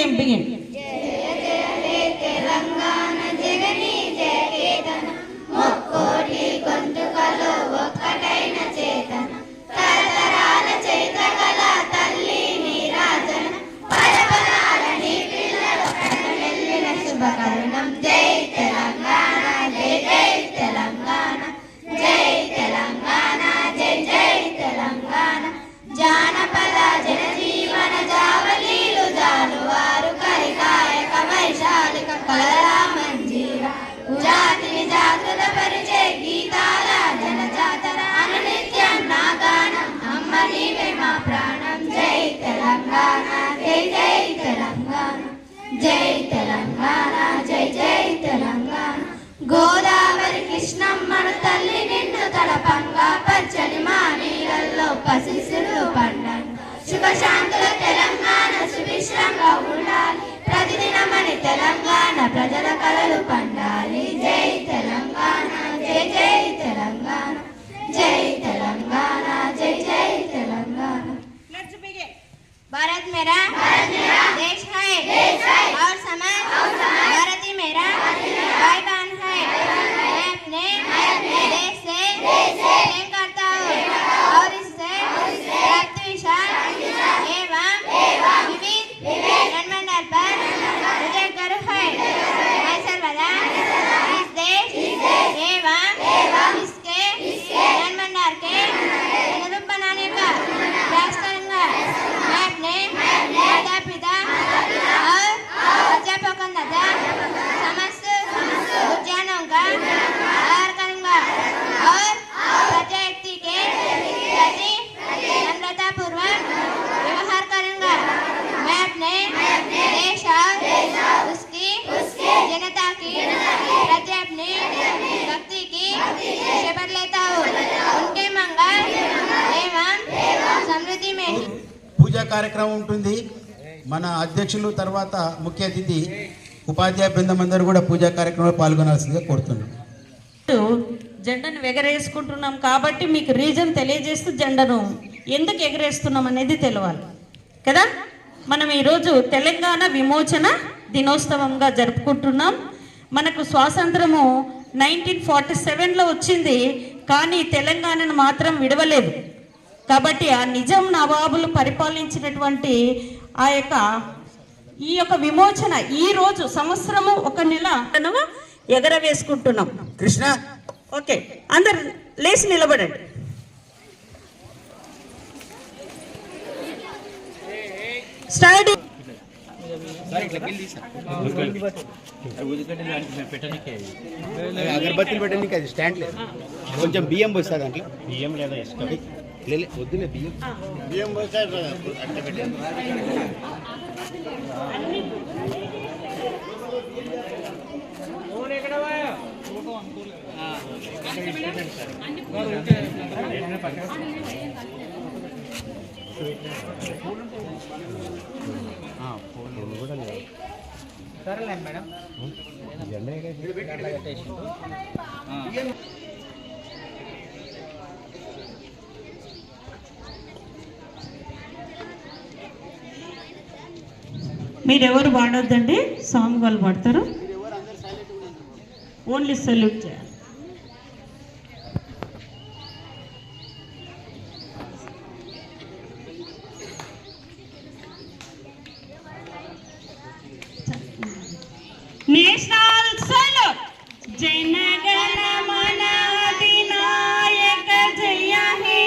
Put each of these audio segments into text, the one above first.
name begin. Godavari కృష్ణమ్మను తల్లి నిన్ను తలపంగా పచ్చని మా నీళ్ళల్లో పసిసులు పండను శుభశాంతుల తెలంగాణ సుభిక్షంగా ఉండాలి ప్రతిదినమని తెలంగాణ ప్రజల కలలు పండాలి జై తెలంగాణ జై జై తెలంగాణ జై తెలంగాణ జై జై తెలంగాణ भारत मेरा देश है और समाज भारत ही मेरा भाई बहन है मैं अपने देश से प्रेम करता हूँ और इससे रक्त विशाल एवं विविध जनमंडल पर मुझे गर्व है। मैं सर्वदा इस देश एवं इसके जनमंडल के अनुरूप बनाने का प्रयास करूँगा। मैं अपने माता पिता और अध्यापकों तथा समस्त उद्यानों का आदर करूँगा और प्रत्येक व्यक्ति के प्रति नम्रता पूर्वक व्यवहार करूँगा। मैं अपने देश और उसकी जनता की प्रति अपनी भक्ति की शपथ लेता हूँ। उनके मंगल एवं समृद्धि में పూజా కార్యక్రమం ఉంటుంది। మన అధ్యక్షులు తర్వాత ముఖ్య అతిథి ఉపాధ్యాయ బృందం అందరూ కూడా పూజా కార్యక్రమంలో పాల్గొనాల్సిందిగా కోరుతున్నాం। జెండాను ఎగరేసుకుంటున్నాం కాబట్టి మీకు రీజన్ తెలియజేస్తూ జెండాను ఎందుకు ఎగరేస్తున్నాం అనేది తెలవాలి కదా। మనం ఈరోజు తెలంగాణ విమోచన దినోత్సవంగా జరుపుకుంటున్నాం। మనకు స్వాతంత్రము 1947లో వచ్చింది, కానీ తెలంగాణను మాత్రం విడవలేదు। కాబట్టి ఆ నిజాం నవాబులు పరిపాలించినటువంటి ఈ యొక్క విమోచన ఈ రోజు సంవత్సరము ఒక నెల ఎగరవేసుకుంటున్నాం। కృష్ణ ఓకే, అందరు లేచి నిలబడండి। స్టార్ట్। అగరబత్తులు పెట్టడానికి అది స్టాండ్ లేదు, కొంచెం బియ్యం పోస్తా దాంట్లో బియ్యం లేదా వద్దులే బియ్యం బియ్యం పోస్తా అట్ట పెట్టండి। సరేలే మేడం మీరెవరు పాడొద్దండి, సాంగ్ వాళ్ళు పాడతారు, ఓన్లీ సెల్యూట్ చేయాలి। National salute. జనగణ మన అధినాయక జయ హే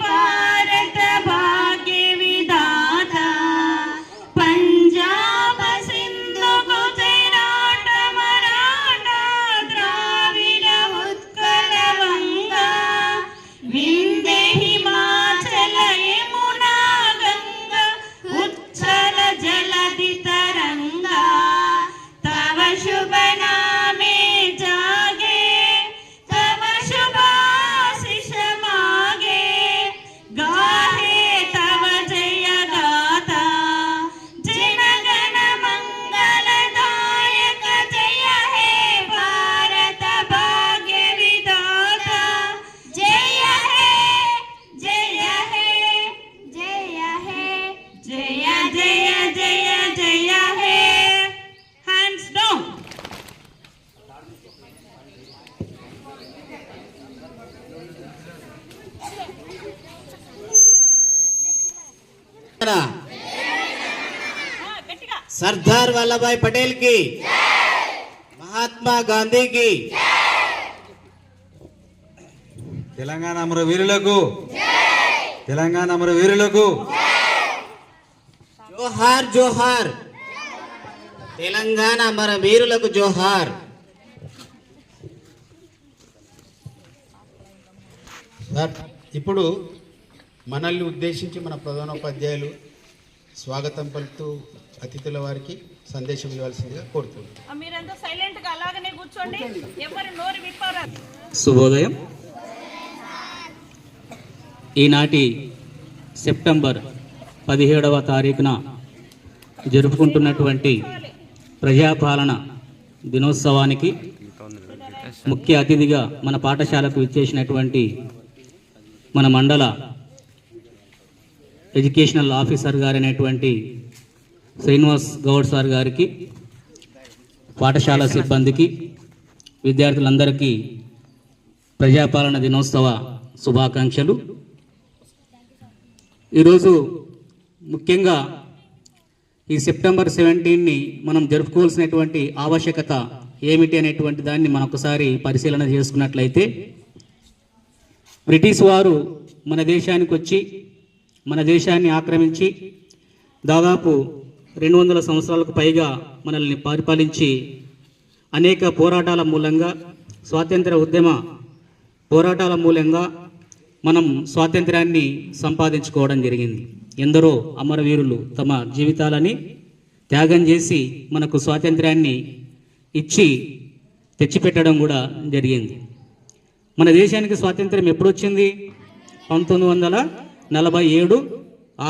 భారత భాగ్య విధాత పంజాబ్ సింధు గుజరాత్ మరాఠా ద్రావిడ సర్దార్ వల్లభాయ్ పటేల్ కి, మహాత్మా గాంధీ కి, తెలంగాణ అమర వీరులకు, తెలంగాణ అమర వీరులకు జోహార్ జోహార్, తెలంగాణ అమర వీరులకు జోహార్. సార్ ఇప్పుడు మనల్ని ఉద్దేశించి మన ప్రధానోపాధ్యాయులు స్వాగతం పలుకుతూ అతిథుల వారికి సందేశం ఇవ్వాల్సిందిగా కోరుతున్నాను. మీరంతా సైలెంట్ గా అలాగనే కూర్చోండి, ఎవరు నోరు విప్పారా. శుభోదయం. ఈనాటి సెప్టెంబర్ 17వ తారీఖున జరుపుకుంటున్నటువంటి ప్రజాపాలన దినోత్సవానికి ముఖ్య అతిథిగా మన పాఠశాలకు ఇచ్చేసినటువంటి మన మండల ఎడ్యుకేషనల్ ఆఫీసర్ గారైనటువంటి శ్రీనివాస్ గౌడ్ సార్ గారికి, పాఠశాల సిబ్బందికి, విద్యార్థులందరికీ ప్రజాపాలన దినోత్సవ శుభాకాంక్షలు. ఈరోజు ముఖ్యంగా ఈ సెప్టెంబర్ 17ని మనం జరుపుకోవాల్సినటువంటి ఆవశ్యకత ఏమిటి అనేటువంటి దాన్ని మనం ఒకసారి పరిశీలన చేసుకున్నట్లయితే, బ్రిటిష్ వారు మన దేశానికి వచ్చి మన దేశాన్ని ఆక్రమించి దాదాపు 200 సంవత్సరాలకు పైగా మనల్ని పరిపాలించి అనేక పోరాటాల మూలంగా, స్వాతంత్ర ఉద్యమ పోరాటాల మూలంగా మనం స్వాతంత్ర్యాన్ని సంపాదించుకోవడం జరిగింది. ఎందరో అమరవీరులు తమ జీవితాలని త్యాగం చేసి మనకు స్వాతంత్ర్యాన్ని ఇచ్చి తెచ్చిపెట్టడం కూడా జరిగింది. మన దేశానికి స్వాతంత్ర్యం ఎప్పుడు వచ్చింది? 1947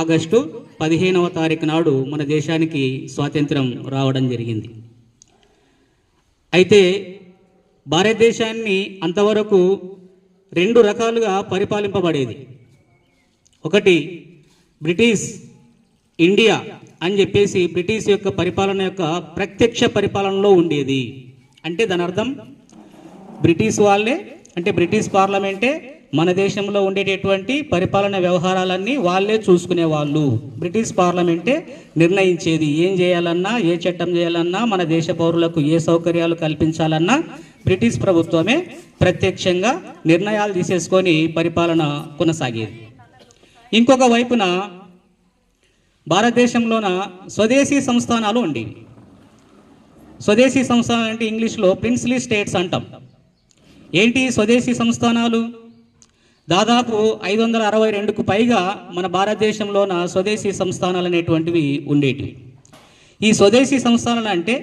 ఆగస్టు 15వ తారీఖు నాడు మన దేశానికి స్వాతంత్ర్యం రావడం జరిగింది. అయితే భారతదేశాన్ని అంతవరకు 2 రకాలుగా పరిపాలింపబడేది. ఒకటి బ్రిటిష్ ఇండియా అని చెప్పేసి బ్రిటిష్ యొక్క పరిపాలన యొక్క ప్రత్యక్ష పరిపాలనలో ఉండేది. అంటే దాని అర్థం బ్రిటిష్ వాళ్ళే, అంటే బ్రిటిష్ పార్లమెంటే మన దేశంలో ఉండేటటువంటి పరిపాలన వ్యవహారాలన్నీ వాళ్ళే చూసుకునేవాళ్ళు. బ్రిటిష్ పార్లమెంటే నిర్ణయించేది. ఏం చేయాలన్నా, ఏ చట్టం చేయాలన్నా, మన దేశ పౌరులకు ఏ సౌకర్యాలు కల్పించాలన్నా బ్రిటిష్ ప్రభుత్వమే ప్రత్యక్షంగా నిర్ణయాలు తీసేసుకొని పరిపాలన కొనసాగేది. ఇంకొక వైపున భారతదేశంలోన స్వదేశీ సంస్థానాలు ఉండేవి. స్వదేశీ సంస్థానాలు అంటే ఇంగ్లీష్లో ప్రిన్స్లీ స్టేట్స్ అంటాం. ఏంటి స్వదేశీ సంస్థానాలు? దాదాపు 562కు పైగా మన భారతదేశంలోన స్వదేశీ సంస్థానాలు అనేటువంటివి ఉండేటివి. ఈ స్వదేశీ సంస్థానాలు అంటే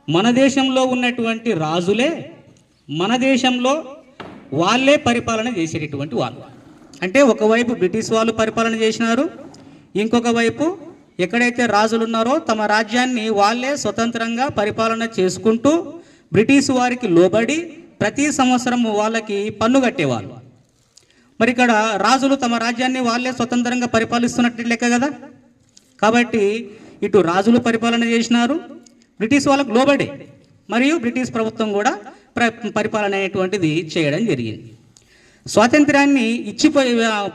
మన దేశంలో ఉన్నటువంటి రాజులే మన దేశంలో వాళ్ళే పరిపాలన చేసేటటువంటి వాళ్ళు. అంటే ఒకవైపు బ్రిటిష్ వాళ్ళు పరిపాలన చేసినారు, ఇంకొక వైపు ఎక్కడైతే రాజులు ఉన్నారో తమ రాజ్యాన్ని వాళ్ళే స్వతంత్రంగా పరిపాలన చేసుకుంటూ బ్రిటిష్ వారికి లోబడి ప్రతి సంవత్సరం వాళ్ళకి పన్ను కట్టేవాళ్ళు. మరి ఇక్కడ రాజులు తమ రాజ్యాన్ని వాళ్ళే స్వతంత్రంగా పరిపాలిస్తున్నట్టు లెక్క కదా. కాబట్టి ఇటు రాజులు పరిపాలన చేసినారు, బ్రిటిష్ వాళ్ళకు లోబడే, మరియు బ్రిటిష్ ప్రభుత్వం కూడా పరిపాలన అనేటువంటిది చేయడం జరిగింది. స్వాతంత్ర్యాన్ని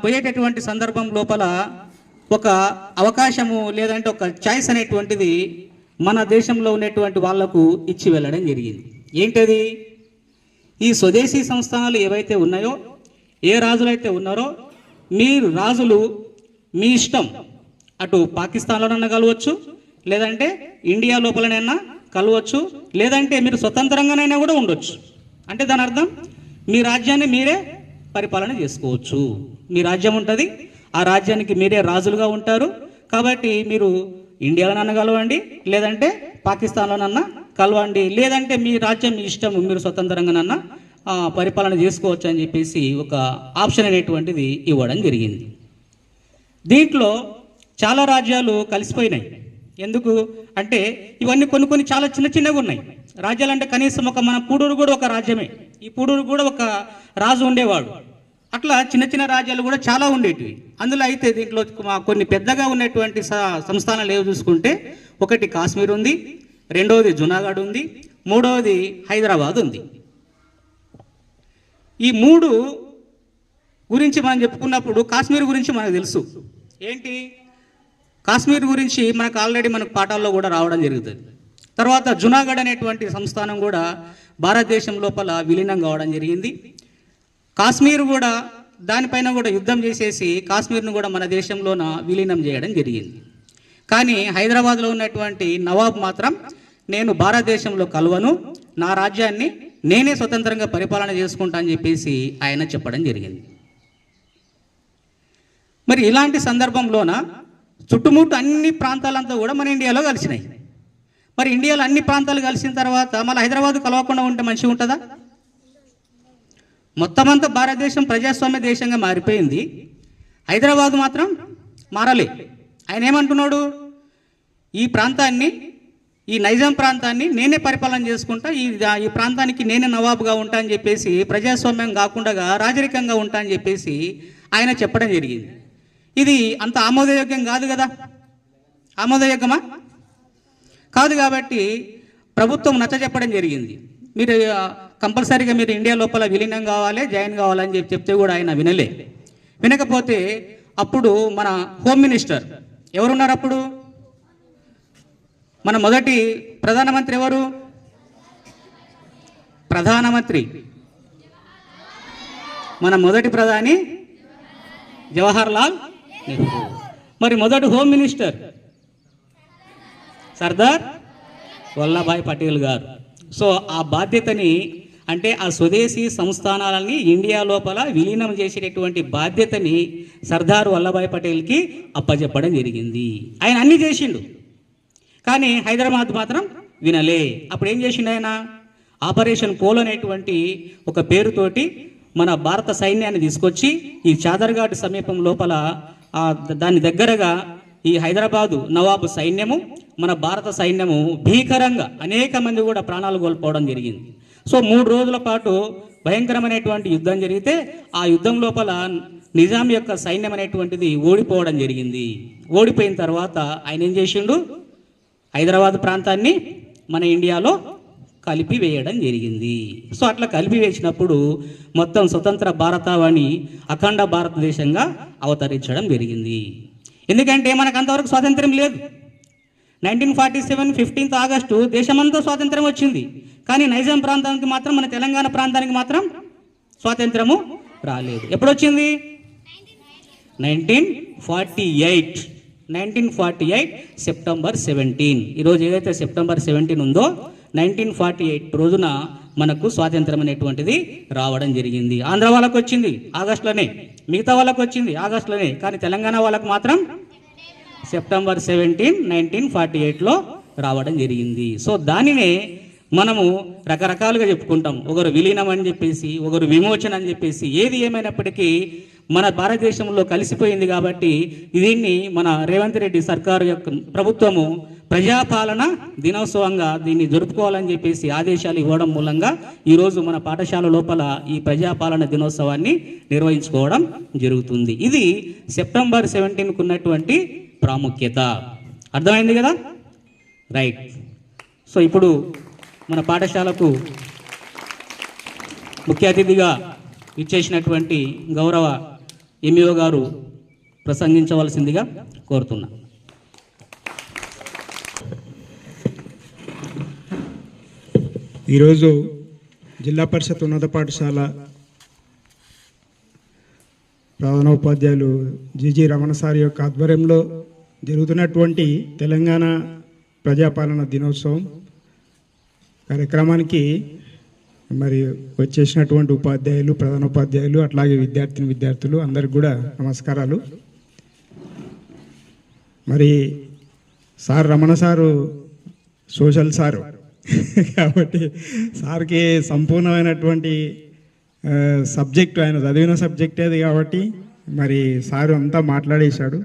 పోయేటటువంటి సందర్భం లోపల ఒక అవకాశము లేదంటే ఒక చాయిస్ అనేటువంటిది మన దేశంలో ఉన్నటువంటి వాళ్లకు ఇచ్చి వెళ్ళడం జరిగింది. ఏంటది? ఈ స్వదేశీ సంస్థానాలు ఏవైతే ఉన్నాయో, ఏ రాజులైతే ఉన్నారో, మీరు రాజులు మీ ఇష్టం అటు పాకిస్తాన్లోనైనా కలవచ్చు, లేదంటే ఇండియా లోపలనైనా కలవచ్చు, లేదంటే మీరు స్వతంత్రంగానైనా కూడా ఉండొచ్చు. అంటే దాని అర్థం మీ రాజ్యాన్ని మీరే పరిపాలన చేసుకోవచ్చు. మీ రాజ్యం ఉంటుంది, ఆ రాజ్యానికి మీరే రాజులుగా ఉంటారు. కాబట్టి మీరు ఇండియాలోనన్నా కలవండి, లేదంటే పాకిస్తాన్లోనన్నా కలవండి, లేదంటే మీ రాజ్యం మీ ఇష్టం, మీరు స్వతంత్రంగానన్నా పరిపాలన చేసుకోవచ్చు అని చెప్పేసి ఒక ఆప్షన్ అనేటువంటిది ఇవ్వడం జరిగింది. దీంట్లో చాలా రాజ్యాలు కలిసిపోయినాయి. ఎందుకు అంటే ఇవన్నీ కొన్ని చాలా చిన్నగా ఉన్నాయి. రాజ్యాలు అంటే కనీసం మన పూడూరు కూడా ఒక రాజ్యమే. ఈ పూడూరు కూడా ఒక రాజు ఉండేవాడు. అట్లా చిన్న రాజ్యాలు కూడా చాలా ఉండేటివి. అందులో అయితే దీంట్లో కొన్ని పెద్దగా ఉన్నటువంటి సంస్థానాలు ఏవి చూసుకుంటే, ఒకటి కాశ్మీర్ ఉంది, రెండవది జునాగఢ్ ఉంది, మూడవది హైదరాబాద్ ఉంది. ఈ 3 గురించి మనం చెప్పుకున్నప్పుడు కాశ్మీర్ గురించి మనకు తెలుసు. ఏంటి? కాశ్మీర్ గురించి మనకు ఆల్రెడీ మనకు పాఠాల్లో కూడా రావడం జరుగుతుంది. తర్వాత జునాగఢ్ అనేటువంటి సంస్థానం కూడా భారతదేశం లోపల విలీనం కావడం జరిగింది. కాశ్మీర్ కూడా దానిపైన కూడా యుద్ధం చేసేసి కాశ్మీర్ను కూడా మన దేశంలోన విలీనం చేయడం జరిగింది. కానీ హైదరాబాద్లో ఉన్నటువంటి నవాబ్ మాత్రం నేను భారతదేశంలో కలవను, నా రాజ్యాన్ని నేనే స్వతంత్రంగా పరిపాలన చేసుకుంటా అని చెప్పేసి ఆయన చెప్పడం జరిగింది. మరి ఇలాంటి సందర్భంలోన చుట్టుముట్టు అన్ని ప్రాంతాలంతా కూడా మన ఇండియాలో కలిసినాయి. మరి ఇండియాలో అన్ని ప్రాంతాలు కలిసిన తర్వాత మళ్ళీ హైదరాబాద్ కలవకుండా ఉంటే మంచిగా ఉంటుందా? మొత్తం అంతా భారతదేశం ప్రజాస్వామ్య దేశంగా మారిపోయింది, హైదరాబాద్ మాత్రం మారలే. ఆయన ఏమంటున్నాడు, ఈ ప్రాంతాన్ని, ఈ నైజాం ప్రాంతాన్ని నేనే పరిపాలన చేసుకుంటా, ఈ ప్రాంతానికి నేనే నవాబుగా ఉంటా అని చెప్పేసి, ప్రజాస్వామ్యం కాకుండా రాజరికంగా ఉంటా అని చెప్పేసి ఆయన చెప్పడం జరిగింది. ఇది అంత ఆమోదయోగ్యం కాదు కదా. ఆమోదయోగ్యమా? కాదు. కాబట్టి ప్రభుత్వం నచ్చజెప్పడం జరిగింది, మీరు కంపల్సరీగా మీరు ఇండియా లోపల విలీనం కావాలి, జాయిన్ కావాలని చెప్తే కూడా ఆయన వినలే. వినకపోతే అప్పుడు మన హోమ్ మినిస్టర్ ఎవరున్నారు, అప్పుడు మన మొదటి ప్రధానమంత్రి ఎవరు? ప్రధానమంత్రి మన మొదటి ప్రధాని జవహర్ లాల్ నెహ్రూ. మరి మొదటి హోమ్ మినిస్టర్ సర్దార్ వల్లభాయ్ పటేల్ గారు. సో ఆ బాధ్యతని, అంటే ఆ స్వదేశీ సంస్థానాలని ఇండియా లోపల విలీనం చేసేటటువంటి బాధ్యతని సర్దార్ వల్లభాయ్ పటేల్కి అప్పచెప్పడం జరిగింది. ఆయన అన్నీ చేసిండు, కానీ హైదరాబాద్ మాత్రం వినలే. అప్పుడు ఏం చేసిండు ఆయన? ఆపరేషన్ పోలో అనేటువంటి ఒక పేరుతోటి మన భారత సైన్యాన్ని తీసుకొచ్చి ఈ చాదర్ఘాట్ సమీపం లోపల దాని దగ్గరగా ఈ హైదరాబాదు నవాబు సైన్యము, మన భారత సైన్యము భీకరంగా అనేక మంది కూడా ప్రాణాలు కోల్పోవడం జరిగింది. సో 3 రోజుల పాటు భయంకరమైనటువంటి యుద్ధం జరిగితే ఆ యుద్ధం లోపల నిజాం యొక్క సైన్యం అనేటువంటిది ఓడిపోవడం జరిగింది. ఓడిపోయిన తర్వాత ఆయన ఏం చేసిండు? హైదరాబాద్ ప్రాంతాన్ని మన ఇండియాలో కలిపి వేయడం జరిగింది. సో అట్లా కలిపి వేసినప్పుడు మొత్తం స్వతంత్ర భారతావని అఖండ భారతదేశంగా అవతరించడం జరిగింది. ఎందుకంటే మనకు అంతవరకు స్వాతంత్రం లేదు. 1947 15th ఆగస్టు దేశమంతా స్వాతంత్రం వచ్చింది, కానీ నైజాం ప్రాంతానికి మాత్రం, మన తెలంగాణ ప్రాంతానికి మాత్రం స్వాతంత్రము రాలేదు. ఎప్పుడు వచ్చింది? 1948 సెప్టెంబర్ 17. ఈరోజు ఏదైతే సెప్టెంబర్ 17 ఉందో 1948 రోజున మనకు స్వాతంత్రం అనేటువంటిది రావడం జరిగింది. ఆంధ్ర వాళ్ళకు వచ్చింది ఆగస్టులోనే, మిగతా వాళ్ళకు వచ్చింది ఆగస్టులోనే, కానీ తెలంగాణ వాళ్ళకు మాత్రం సెప్టెంబర్ 17 1948లో రావడం జరిగింది. సో దానినే మనము రకరకాలుగా చెప్పుకుంటాం. ఒకరు విలీనం అని చెప్పేసి, ఒకరు విమోచన అని చెప్పేసి. ఏది ఏమైనప్పటికీ మన భారతదేశంలో కలిసిపోయింది కాబట్టి దీన్ని మన రేవంత్ రెడ్డి సర్కారు యొక్క ప్రభుత్వము ప్రజాపాలన దినోత్సవంగా దీన్ని జరుపుకోవాలని చెప్పేసి ఆదేశాలు ఇవ్వడం మూలంగా ఈరోజు మన పాఠశాల లోపల ఈ ప్రజాపాలన దినోత్సవాన్ని నిర్వహించుకోవడం జరుగుతుంది. ఇది సెప్టెంబర్ 17కు ఉన్నటువంటి ప్రాముఖ్యత. అర్థమైంది కదా? రైట్. సో ఇప్పుడు మన పాఠశాలకు ముఖ్య అతిథిగా ఇచ్చేసినటువంటి గౌరవ ఎంఈఓ గారు ప్రసంగించవలసిందిగా కోరుతున్నా. ఈరోజు జిల్లా పరిషత్ ఉన్నత పాఠశాల ప్రధానోపాధ్యాయులు జీజీ రమణ సార్ యొక్క ఆధ్వర్యంలో జరుగుతున్నటువంటి తెలంగాణ ప్రజాపాలన దినోత్సవం కార్యక్రమానికి మరి వచ్చేసినటువంటి ఉపాధ్యాయులు, ప్రధానోపాధ్యాయులు, అట్లాగే విద్యార్థులు అందరికి కూడా నమస్కారాలు. మరి sir Ramana sir social sir కాబట్టి సార్కి సంపూర్ణమైనటువంటి సబ్జెక్టు, ఆయన చదివిన సబ్జెక్ట్ అది కాబట్టి మరి సారు అంతా మాట్లాడేశాడు.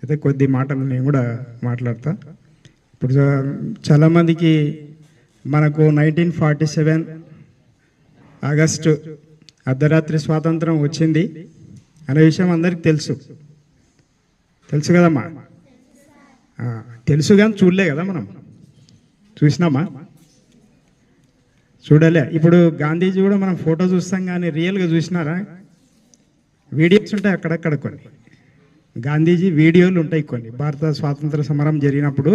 అయితే కొద్ది మాటలు నేను కూడా మాట్లాడతా. ఇప్పుడు చాలామందికి మనకు 1947 ఆగస్టు అర్ధరాత్రి స్వాతంత్రం వచ్చింది అనే విషయం అందరికి తెలుసు కదమ్మా. తెలుసు కానీ చూడలే కదా, మనం చూసినామా? చూడలే. ఇప్పుడు గాంధీజీ కూడా మనం ఫోటో చూస్తాం కానీ రియల్గా చూసినారా? వీడియోస్ ఉంటాయి అక్కడక్కడ కొన్ని, గాంధీజీ వీడియోలు ఉంటాయి కొన్ని, భారత స్వాతంత్ర సమరం జరిగినప్పుడు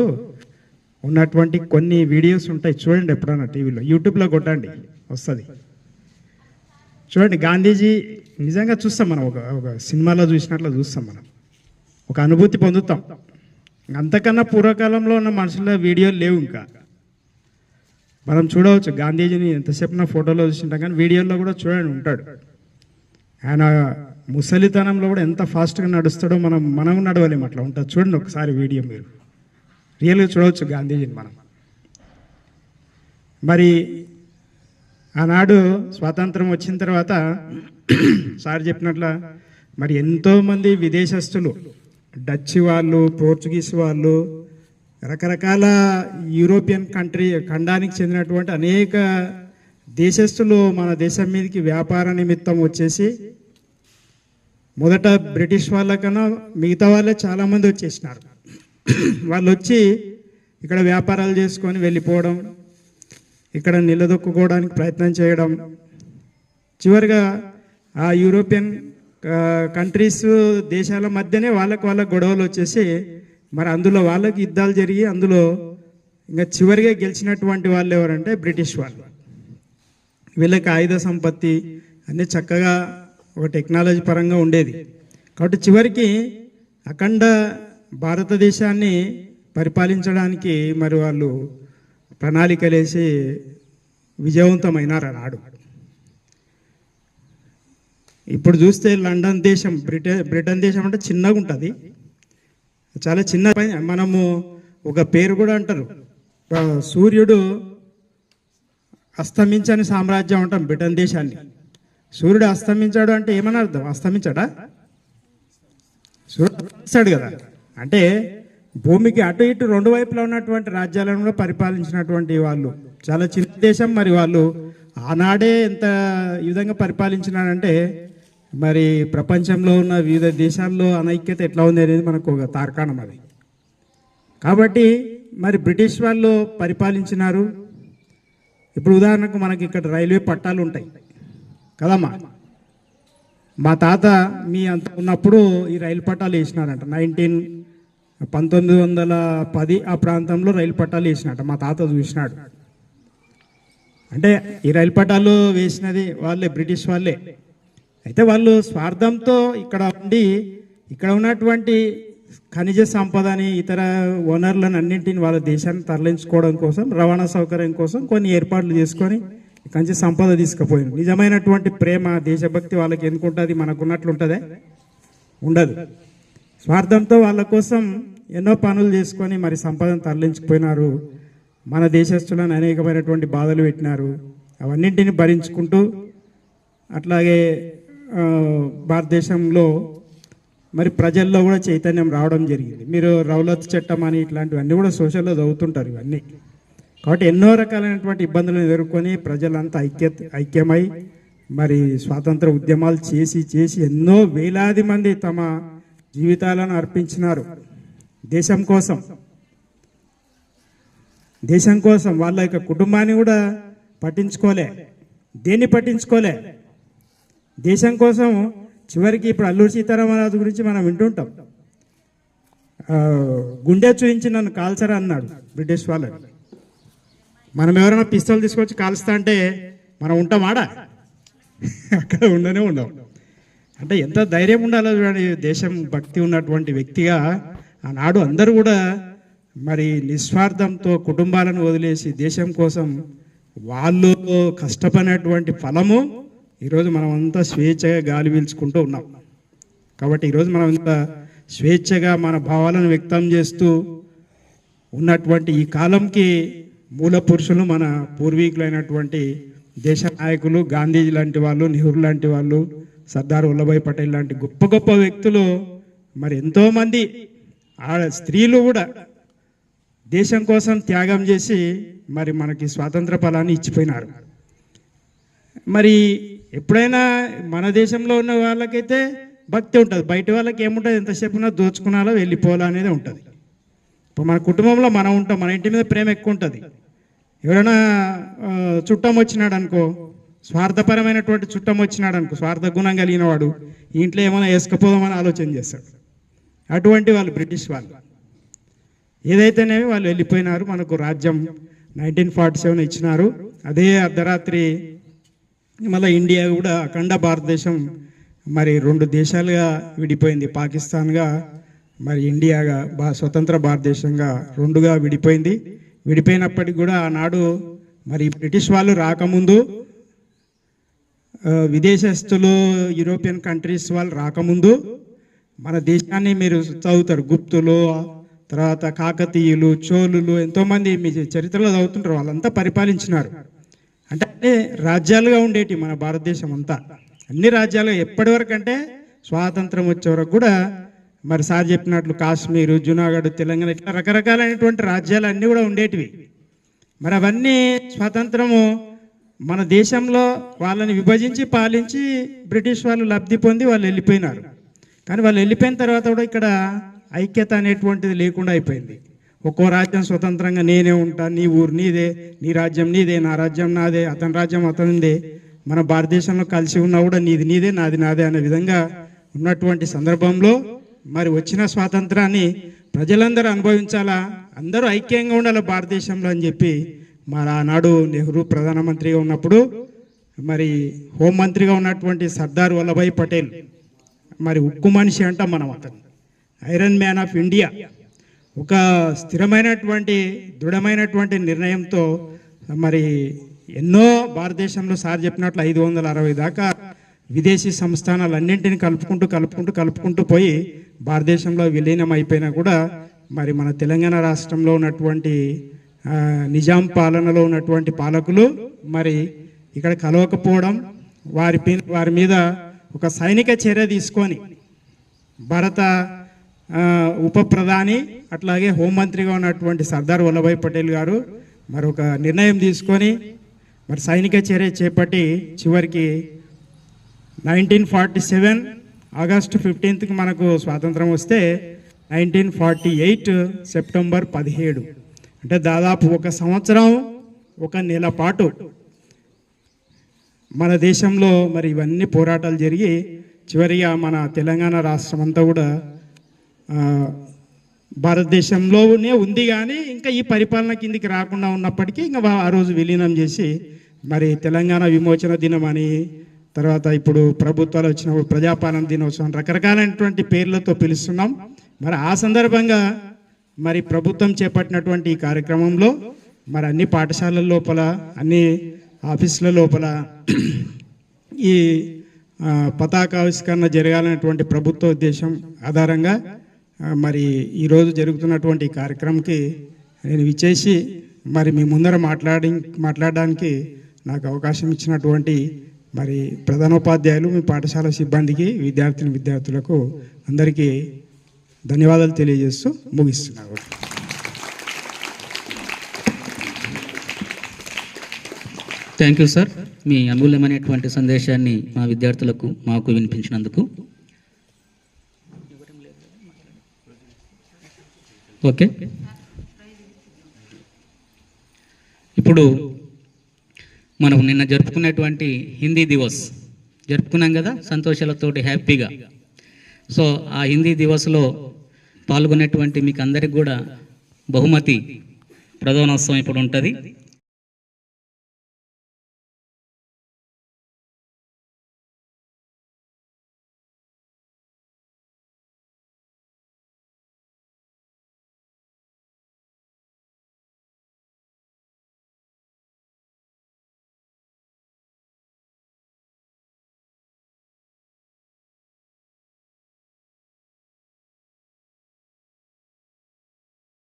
ఉన్నటువంటి కొన్ని వీడియోస్ ఉంటాయి, చూడండి ఎప్పుడన్నా టీవీలో, యూట్యూబ్లో కొట్టండి వస్తుంది. చూడండి, గాంధీజీ నిజంగా చూస్తాం మనం, ఒక సినిమాలో చూసినట్లు చూస్తాం మనం, ఒక అనుభూతి పొందుతాం. అంతకన్నా పూర్వకాలంలో ఉన్న మనుషుల వీడియోలు లేవు. ఇంకా మనం చూడవచ్చు గాంధీజీని ఎంతసేపు ఫోటోలో చూసింటాం, కానీ వీడియోలో కూడా చూడండి ఉంటాడు. ఆయన ముసలితనంలో కూడా ఎంత ఫాస్ట్గా నడుస్తాడో మనం నడవలేము, అట్లా ఉంటుంది. చూడండి ఒకసారి వీడియో, మీరు రియల్గా చూడవచ్చు గాంధీజీని మనం. మరి ఆనాడు స్వాతంత్రం వచ్చిన తర్వాత సార్ చెప్పినట్ల మరి ఎంతోమంది విదేశస్తులు, డచ్ వాళ్ళు, పోర్చుగీస్ వాళ్ళు, రకరకాల యూరోపియన్ ఖండానికి చెందినటువంటి అనేక దేశస్తులు మన దేశం మీదకి వ్యాపార నిమిత్తం వచ్చేసి, మొదట బ్రిటిష్ వాళ్ళకన్నా మిగతా వాళ్ళే చాలామంది వచ్చేసినారు. వాళ్ళు వచ్చి ఇక్కడ వ్యాపారాలు చేసుకొని వెళ్ళిపోవడం, ఇక్కడ నిలదొక్కుకోవడానికి ప్రయత్నం చేయడం, చివరిగా ఆ యూరోపియన్ కంట్రీస్ దేశాల మధ్యనే వాళ్ళ గొడవలు వచ్చేసి, మరి అందులో వాళ్ళకి యుద్ధాలు జరిగి అందులో ఇంకా చివరిగా గెలిచినటువంటి వాళ్ళు ఎవరంటే బ్రిటిష్ వాళ్ళు. వీళ్ళకి ఆయుధ సంపత్తి అన్నీ చక్కగా ఒక టెక్నాలజీ పరంగా ఉండేది. కాబట్టి చివరికి అఖండ భారతదేశాన్ని పరిపాలించడానికి మరి వాళ్ళు ప్రణాళికలేసి విజయవంతమైనారు ఆనాడు. ఇప్పుడు చూస్తే లండన్ దేశం, బ్రిటన్ దేశం అంటే చిన్నగా ఉంటుంది, చాలా చిన్న. మనము ఒక పేరు కూడా అంటారు, సూర్యుడు అస్తమించని సామ్రాజ్యం అంటాం బ్రిటన్ దేశాన్ని. సూర్యుడు అస్తమించాడు అంటే ఏమని అర్థం? అస్తమించాడా? సూర్యుడు అస్తమిస్తాడు కదా, అంటే భూమికి అటు ఇటు రెండు వైపులా ఉన్నటువంటి రాజ్యాలను కూడా పరిపాలించినటువంటి వాళ్ళు. చాలా చిన్న దేశం. మరి వాళ్ళు ఆనాడే ఎంత ఈ విధంగా పరిపాలించినారంటే, మరి ప్రపంచంలో ఉన్న వివిధ దేశాల్లో అనైక్యత ఎట్లా ఉంది అనేది మనకు ఒక తార్కాణం అది. కాబట్టి మరి బ్రిటిష్ వాళ్ళు పరిపాలించినారు. ఇప్పుడు ఉదాహరణకు మనకి ఇక్కడ రైల్వే పట్టాలు ఉంటాయి కదమ్మా. మా తాత మీ అంత ఉన్నప్పుడు ఈ రైలు పట్టాలు వేసినారంట. 1910 ఆ ప్రాంతంలో రైలు పట్టాలు వేసినట్ట మా తాత చూసినాడు. అంటే ఈ రైలు పట్టాలు వేసినది వాళ్ళే, బ్రిటిష్ వాళ్ళే. అయితే వాళ్ళు స్వార్థంతో ఇక్కడ ఉండి ఇక్కడ ఉన్నటువంటి ఖనిజ సంపదని, ఇతర వనరులను అన్నింటిని వాళ్ళ దేశాన్ని తరలించుకోవడం కోసం, రవాణా సౌకర్యం కోసం కొన్ని ఏర్పాట్లు చేసుకొని కంచి సంపద తీసుకుపోయింది. నిజమైనటువంటి ప్రేమ, దేశభక్తి వాళ్ళకి ఎందుకు ఉంటుంది? మనకున్నట్లు ఉంటుందే? ఉండదు. స్వార్థంతో వాళ్ళ కోసం ఎన్నో పనులు చేసుకొని మరి సంపదను తరలించుకుపోయినారు. మన దేశస్తులను అనేకమైనటువంటి బాధలు పెట్టినారు. అవన్నింటిని భరించుకుంటూ అట్లాగే భారతదేశంలో మరి ప్రజల్లో కూడా చైతన్యం రావడం జరిగింది. మీరు రౌలత్ చట్టం అని ఇట్లాంటివన్నీ కూడా సోషల్లో చదువుతుంటారు ఇవన్నీ. కాబట్టి ఎన్నో రకాలైనటువంటి ఇబ్బందులను ఎదుర్కొని ప్రజలంతా ఐక్యమై మరి స్వాతంత్ర ఉద్యమాలు చేసి ఎన్నో వేలాది మంది తమ జీవితాలను అర్పించినారు దేశం కోసం. దేశం కోసం వాళ్ళ యొక్క కుటుంబాన్ని కూడా పట్టించుకోలే, దేన్ని పట్టించుకోలే. దేశం కోసం చివరికి ఇప్పుడు అల్లూరి సీతారామరాజు గురించి మనం వింటుంటాం. గుండె చూయించి నన్ను కాల్చరా అన్నాడు బ్రిటిష్ వాళ్ళని. మనం ఎవరైనా పిస్తోల్ తీసుకొచ్చి కాల్స్తా అంటే మనం ఉంటాం ఆడ? అక్కడ ఉండనే ఉండవు. అంటే ఎంత ధైర్యం ఉండాలో చూడండి. దేశం భక్తి ఉన్నటువంటి వ్యక్తిగా ఆనాడు అందరూ కూడా మరి నిస్వార్థంతో కుటుంబాలను వదిలేసి దేశం కోసం వాళ్ళు కష్టపడినటువంటి ఫలము ఈరోజు మనం అంతా స్వేచ్ఛగా గాలి పీల్చుకుంటూ ఉన్నాం. కాబట్టి ఈరోజు మనం ఇంత స్వేచ్ఛగా మన భావాలను వ్యక్తం చేస్తూ ఉన్నటువంటి ఈ కాలంకి మూల పురుషులు మన పూర్వీకులైనటువంటి దేశ నాయకులు, గాంధీజీ లాంటి వాళ్ళు, నెహ్రూ లాంటి వాళ్ళు, సర్దార్ వల్లభాయ్ పటేల్ లాంటి గొప్ప గొప్ప వ్యక్తులు, మరి ఎంతోమంది స్త్రీలు కూడా దేశం కోసం త్యాగం చేసి మరి మనకి స్వాతంత్ర ఫలాన్ని ఇచ్చిపోయినారు. మరి ఎప్పుడైనా మన దేశంలో ఉన్న వాళ్ళకైతే భక్తి ఉంటుంది, బయట వాళ్ళకి ఏముంటుంది? ఎంతసేపునా దోచుకున్నాలో వెళ్ళిపోవాలా అనేది ఉంటుంది. ఇప్పుడు మన కుటుంబంలో మనం ఉంటాం, మన ఇంటి మీద ప్రేమ ఎక్కువ ఉంటుంది. ఎవరైనా చుట్టం వచ్చినాడు అనుకో, స్వార్థపరమైనటువంటి చుట్టం వచ్చినాడు అనుకో, స్వార్థ గుణం కలిగిన వాడు ఇంట్లో ఏమైనా వేసుకపోదామని ఆలోచన చేస్తాడు. అటువంటి వాళ్ళు బ్రిటిష్ వాళ్ళు. ఏదైతేనేమి వాళ్ళు వెళ్ళిపోయినారు. మనకు రాజ్యం 1947 ఇచ్చినారు. అదే అర్ధరాత్రి మళ్ళీ ఇండియా కూడా అఖండ భారతదేశం మరి 2 దేశాలుగా విడిపోయింది. పాకిస్తాన్గా మరి ఇండియాగా స్వతంత్ర భారతదేశంగా 2గా విడిపోయింది. విడిపోయినప్పటికీ కూడా ఆనాడు మరి బ్రిటిష్ వాళ్ళు రాకముందు, విదేశస్తులు యూరోపియన్ కంట్రీస్ వాళ్ళు రాకముందు మన దేశాన్ని మీరు చదువుతారు, గుప్తులు, తర్వాత కాకతీయులు, చోళులు, ఎంతోమంది మీ చరిత్రలో చదువుతుంటారు. వాళ్ళంతా పరిపాలించినారు. అంటే రాజ్యాలుగా ఉండేటి మన భారతదేశం అంతా. అన్ని రాజ్యాలు ఎప్పటి వరకు అంటే స్వాతంత్రం వచ్చే వరకు కూడా మరి సార్ చెప్పినట్లు కాశ్మీరు, జునాగఢ్, తెలంగాణ ఇట్లా రకరకాలైనటువంటి రాజ్యాలు అన్నీ కూడా ఉండేటివి. మరి అవన్నీ స్వాతంత్రము మన దేశంలో వాళ్ళని విభజించి పాలించి బ్రిటిష్ వాళ్ళు లబ్ధి పొంది వాళ్ళు వెళ్ళిపోయినారు. కానీ వాళ్ళు వెళ్ళిపోయిన తర్వాత కూడా ఇక్కడ ఐక్యత అనేటువంటిది లేకుండా అయిపోయింది. ఒక్కో రాజ్యం స్వతంత్రంగా నేనే ఉంటా, నీ ఊరు నీదే, నీ రాజ్యం నీదే, నా రాజ్యం నాదే, అతని రాజ్యం అతనిదే, మన భారతదేశంలో కలిసి ఉన్నా కూడా నీది నీదే, నాది నాదే అనే విధంగా ఉన్నటువంటి సందర్భంలో మరి వచ్చిన స్వాతంత్రాన్ని ప్రజలందరూ అనుభవించాలా, అందరూ ఐక్యంగా ఉండాలి భారతదేశంలో అని చెప్పి మరి ఆనాడు నెహ్రూ ప్రధానమంత్రిగా ఉన్నప్పుడు మరి హోంమంత్రిగా ఉన్నటువంటి సర్దార్ వల్లభాయ్ పటేల్, మరి ఉక్కు మనిషి అంటాం మనం, అతను ఐరన్ మ్యాన్ ఆఫ్ ఇండియా, ఒక స్థిరమైనటువంటి దృఢమైనటువంటి నిర్ణయంతో మరి ఎన్నో భారతదేశంలో సార్ చెప్పినట్లు 560 దాకా విదేశీ సంస్థానాలన్నింటినీ కలుపుకుంటూ పోయి భారతదేశంలో విలీనం అయిపోయినా కూడా మరి మన తెలంగాణ రాష్ట్రంలో ఉన్నటువంటి నిజాం పాలనలో ఉన్నటువంటి పాలకులు మరి ఇక్కడ కలవకపోవడం, వారి మీద ఒక సైనిక చర్య తీసుకొని భారత ఉప ప్రధాని అట్లాగే హోంమంత్రిగా ఉన్నటువంటి సర్దార్ వల్లభాయ్ పటేల్ గారు మరి ఒక నిర్ణయం తీసుకొని మరి సైనిక చర్య చేపట్టి చివరికి 1947 ఆగస్టు 15కి మనకు స్వాతంత్రం వస్తే 1948 సెప్టెంబర్ 17 అంటే దాదాపు 1 సంవత్సరం 1 నెల పాటు మన దేశంలో మరి ఇవన్నీ పోరాటాలు జరిగి చివరిగా మన తెలంగాణ రాష్ట్రం అంతా కూడా భారతదేశంలోనే ఉంది. కానీ ఇంకా ఈ పరిపాలన కిందికి రాకుండా ఉన్నప్పటికీ ఇంకా ఆ రోజు విలీనం చేసి మరి తెలంగాణ విమోచన దినం అని, తర్వాత ఇప్పుడు ప్రభుత్వాలు వచ్చినప్పుడు ప్రజాపాలన దినోత్సవం, రకరకాలైనటువంటి పేర్లతో పిలుస్తున్నాం. మరి ఆ సందర్భంగా మరి ప్రభుత్వం చేపట్టినటువంటి ఈ కార్యక్రమంలో మరి అన్ని పాఠశాలల లోపల, అన్ని ఆఫీసుల లోపల ఈ పతాకావిష్కరణ జరగాలనేటువంటి ప్రభుత్వ ఉద్దేశం ఆధారంగా మరి ఈరోజు జరుగుతున్నటువంటి కార్యక్రమంకి నేను విచ్చేసి మరి మీ ముందర మాట్లాడడానికి నాకు అవకాశం ఇచ్చినటువంటి మరి ప్రధానోపాధ్యాయులు, మీ పాఠశాల సిబ్బందికి, విద్యార్థులకు అందరికీ ధన్యవాదాలు తెలియజేస్తూ ముగిస్తున్నాను. థ్యాంక్ యూ సార్, మీ అమూల్యమైనటువంటి సందేశాన్ని మా విద్యార్థులకు మాకు వినిపించినందుకు. ఓకే, ఇప్పుడు మనం నిన్న జరుపుకున్నటువంటి హిందీ దివస్ జరుపుకున్నాం కదా, సంతోషాలతోటి హ్యాపీగా. సో ఆ హిందీ దివస్లో పాల్గొనేటువంటి మీకు అందరికి కూడా బహుమతి ప్రధానోత్సవం ఇప్పుడు ఉంటుంది.